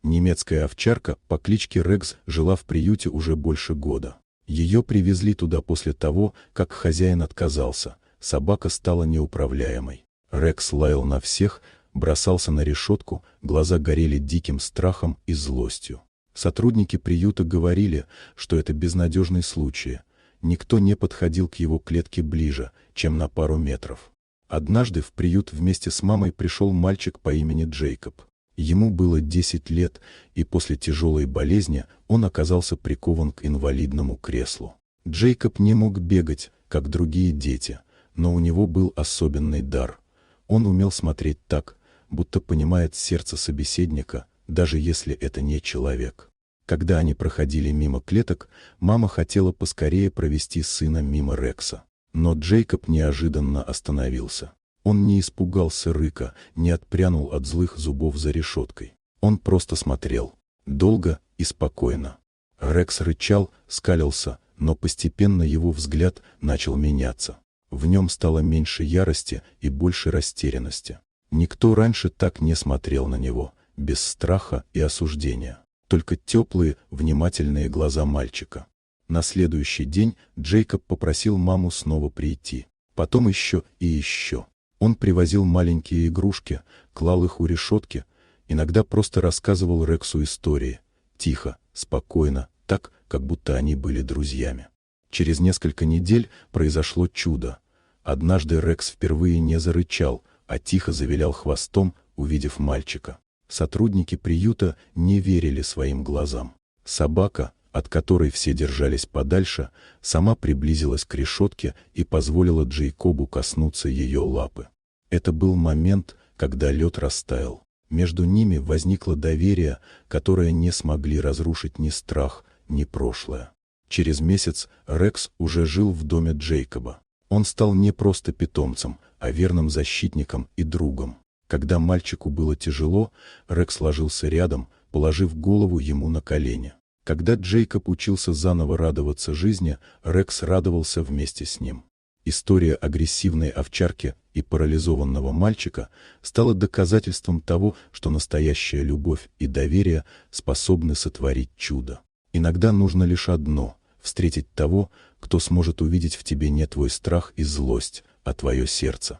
Немецкая овчарка по кличке Рекс жила в приюте уже больше года. Ее привезли туда после того, как хозяин отказался. Собака стала неуправляемой. Рекс лаял на всех, бросался на решетку, глаза горели диким страхом и злостью. Сотрудники приюта говорили, что это безнадежный случай. Никто не подходил к его клетке ближе, чем на пару метров. Однажды в приют вместе с мамой пришел мальчик по имени Джейкоб. Ему было 10 лет, и после тяжелой болезни он оказался прикован к инвалидному креслу. Джейкоб не мог бегать, как другие дети, но у него был особенный дар. Он умел смотреть так, будто понимает сердце собеседника, даже если это не человек. Когда они проходили мимо клеток, мама хотела поскорее провести сына мимо Рекса. Но Джейкоб неожиданно остановился. Он не испугался рыка, не отпрянул от злых зубов за решеткой. Он просто смотрел. Долго и спокойно. Рекс рычал, скалился, но постепенно его взгляд начал меняться. В нем стало меньше ярости и больше растерянности. Никто раньше так не смотрел на него, без страха и осуждения. Только теплые, внимательные глаза мальчика. На следующий день Джейкоб попросил маму снова прийти. Потом еще и еще. Он привозил маленькие игрушки, клал их у решетки, иногда просто рассказывал Рексу истории. Тихо, спокойно, так, как будто они были друзьями. Через несколько недель произошло чудо. Однажды Рекс впервые не зарычал, а тихо завилял хвостом, увидев мальчика. Сотрудники приюта не верили своим глазам. Собака, от которой все держались подальше, сама приблизилась к решетке и позволила Джейкобу коснуться ее лапы. Это был момент, когда лед растаял. Между ними возникло доверие, которое не смогли разрушить ни страх, ни прошлое. Через месяц Рекс уже жил в доме Джейкоба. Он стал не просто питомцем, а верным защитником и другом. Когда мальчику было тяжело, Рекс ложился рядом, положив голову ему на колени. Когда Джейкоб учился заново радоваться жизни, Рекс радовался вместе с ним. История агрессивной овчарки и парализованного мальчика стала доказательством того, что настоящая любовь и доверие способны сотворить чудо. Иногда нужно лишь одно — встретить того, кто сможет увидеть в тебе не твой страх и злость, а твое сердце.